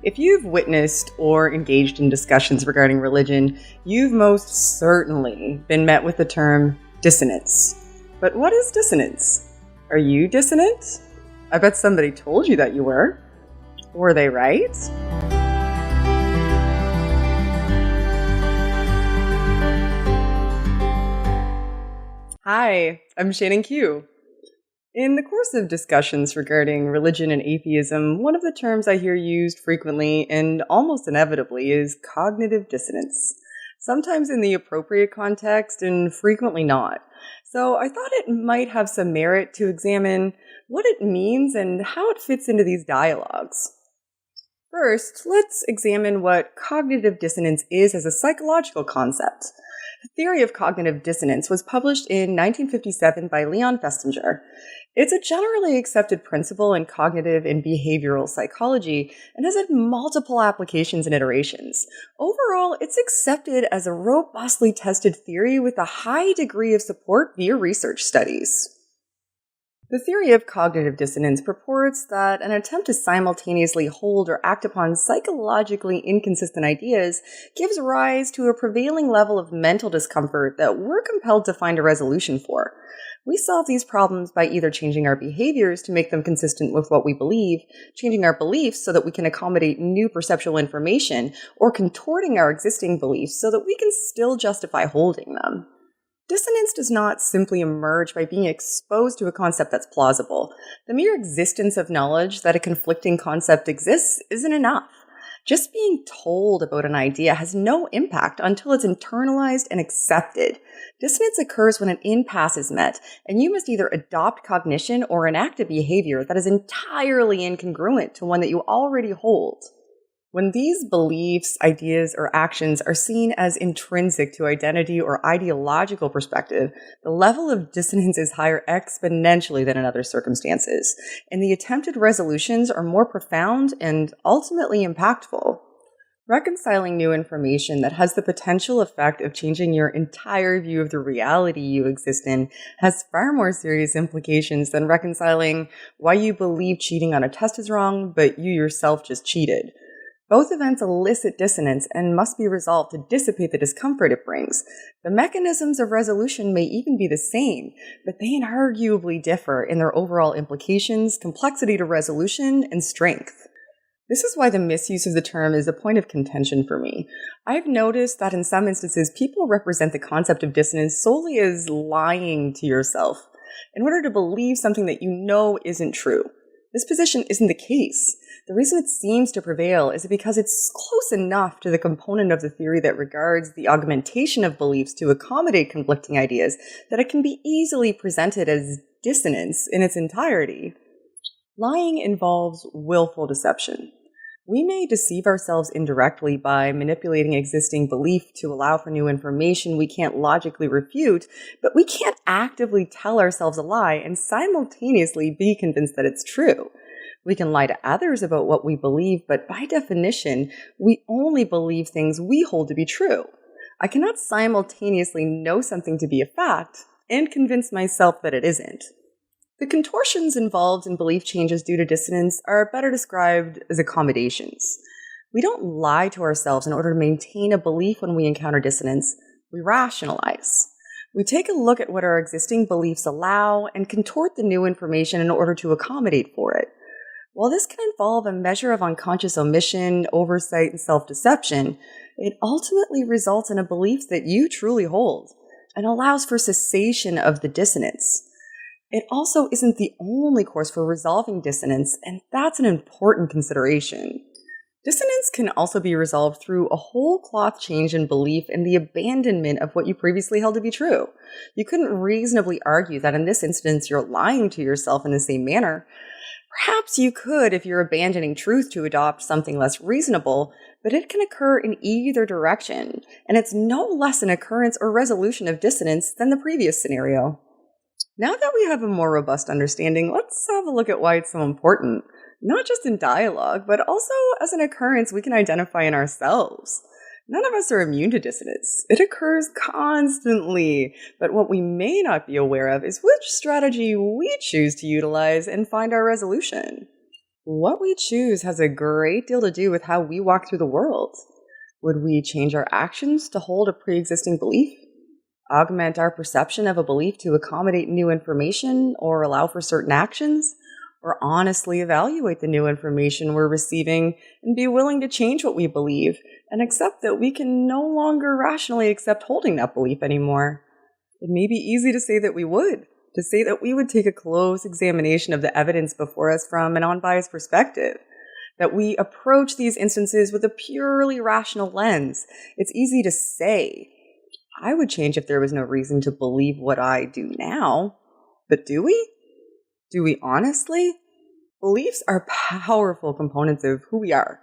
If you've witnessed or engaged in discussions regarding religion, you've most certainly been met with the term dissonance. But what is dissonance? Are you dissonant? I bet somebody told you that you were. Were they right? Hi, I'm Shannon Q. In the course of discussions regarding religion and atheism, one of the terms I hear used frequently and almost inevitably is cognitive dissonance. Sometimes in the appropriate context and frequently not. So I thought it might have some merit to examine what it means and how it fits into these dialogues. First, let's examine what cognitive dissonance is as a psychological concept. The theory of cognitive dissonance was published in 1957 by Leon Festinger. It's a generally accepted principle in cognitive and behavioral psychology and has had multiple applications and iterations. Overall, it's accepted as a robustly tested theory with a high degree of support via research studies. The theory of cognitive dissonance purports that an attempt to simultaneously hold or act upon psychologically inconsistent ideas gives rise to a prevailing level of mental discomfort that we're compelled to find a resolution for. We solve these problems by either changing our behaviors to make them consistent with what we believe, changing our beliefs so that we can accommodate new perceptual information, or contorting our existing beliefs so that we can still justify holding them. Dissonance does not simply emerge by being exposed to a concept that's plausible. The mere existence of knowledge that a conflicting concept exists isn't enough. Just being told about an idea has no impact until it's internalized and accepted. Dissonance occurs when an impasse is met, and you must either adopt cognition or enact a behavior that is entirely incongruent to one that you already hold. When these beliefs, ideas, or actions are seen as intrinsic to identity or ideological perspective, the level of dissonance is higher exponentially than in other circumstances, and the attempted resolutions are more profound and ultimately impactful. Reconciling new information that has the potential effect of changing your entire view of the reality you exist in has far more serious implications than reconciling why you believe cheating on a test is wrong, but you yourself just cheated. Both events elicit dissonance and must be resolved to dissipate the discomfort it brings. The mechanisms of resolution may even be the same, but they inarguably differ in their overall implications, complexity to resolution, and strength. This is why the misuse of the term is a point of contention for me. I've noticed that in some instances, people represent the concept of dissonance solely as lying to yourself in order to believe something that you know isn't true. This position isn't the case. The reason it seems to prevail is because it's close enough to the component of the theory that regards the augmentation of beliefs to accommodate conflicting ideas that it can be easily presented as dissonance in its entirety. Lying involves willful deception. We may deceive ourselves indirectly by manipulating existing belief to allow for new information we can't logically refute, but we can't actively tell ourselves a lie and simultaneously be convinced that it's true. We can lie to others about what we believe, but by definition, we only believe things we hold to be true. I cannot simultaneously know something to be a fact and convince myself that it isn't. The contortions involved in belief changes due to dissonance are better described as accommodations. We don't lie to ourselves in order to maintain a belief when we encounter dissonance. We rationalize. We take a look at what our existing beliefs allow and contort the new information in order to accommodate for it. While this can involve a measure of unconscious omission, oversight, and self-deception, it ultimately results in a belief that you truly hold and allows for cessation of the dissonance. It also isn't the only course for resolving dissonance, and that's an important consideration. Dissonance can also be resolved through a whole cloth change in belief and the abandonment of what you previously held to be true. You couldn't reasonably argue that in this instance you're lying to yourself in the same manner. Perhaps you could if you're abandoning truth to adopt something less reasonable, but it can occur in either direction, and it's no less an occurrence or resolution of dissonance than the previous scenario. Now that we have a more robust understanding, let's have a look at why it's so important, not just in dialogue, but also as an occurrence we can identify in ourselves. None of us are immune to dissonance. It occurs constantly, but what we may not be aware of is which strategy we choose to utilize and find our resolution. What we choose has a great deal to do with how we walk through the world. Would we change our actions to hold a pre existing belief? Augment our perception of a belief to accommodate new information or allow for certain actions? Or honestly evaluate the new information we're receiving and be willing to change what we believe and accept that we can no longer rationally accept holding that belief anymore? It may be easy to say that we would, to say that we would take a close examination of the evidence before us from an unbiased perspective, that we approach these instances with a purely rational lens. It's easy to say, I would change if there was no reason to believe what I do now. But do we? Do we honestly? Beliefs are powerful components of who we are.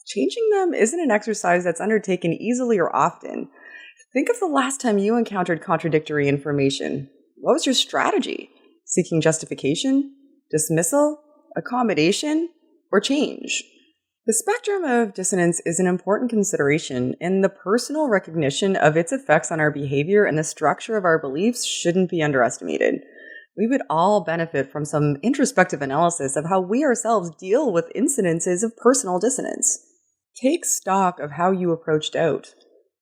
Changing them isn't an exercise that's undertaken easily or often. Think of the last time you encountered contradictory information. What was your strategy? Seeking justification? Dismissal? Accommodation? Or change? The spectrum of dissonance is an important consideration, and the personal recognition of its effects on our behavior and the structure of our beliefs shouldn't be underestimated. We would all benefit from some introspective analysis of how we ourselves deal with incidences of personal dissonance. Take stock of how you approach doubt,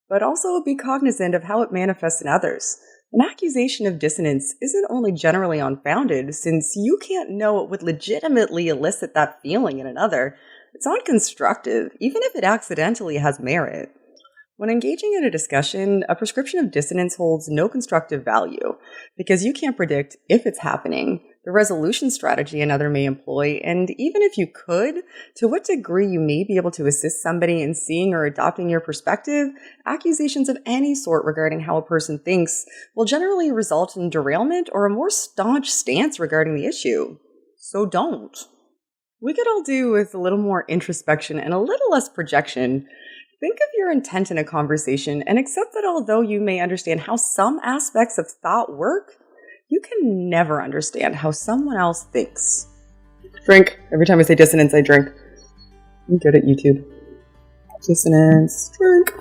but also be cognizant of how it manifests in others. An accusation of dissonance isn't only generally unfounded, since you can't know what would legitimately elicit that feeling in another. It's unconstructive, even if it accidentally has merit. When engaging in a discussion, a prescription of dissonance holds no constructive value, because you can't predict if it's happening, the resolution strategy another may employ, and even if you could, to what degree you may be able to assist somebody in seeing or adopting your perspective. Accusations of any sort regarding how a person thinks will generally result in derailment or a more staunch stance regarding the issue. So don't. We could all do with a little more introspection and a little less projection. Think of your intent in a conversation and accept that although you may understand how some aspects of thought work, you can never understand how someone else thinks. Drink. Every time I say dissonance, I drink. I'm good at YouTube. Dissonance. Drink.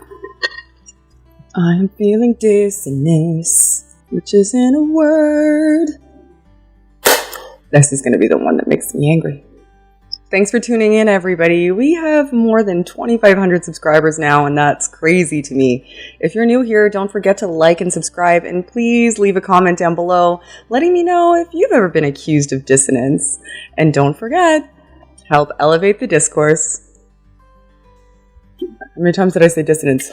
I'm feeling dissonance, which isn't a word. This is going to be the one that makes me angry. Thanks for tuning in, everybody. We have more than 2,500 subscribers now, and that's crazy to me. If you're new here, don't forget to like and subscribe, and please leave a comment down below letting me know if you've ever been accused of dissonance. And don't forget, help elevate the discourse. How many times did I say dissonance?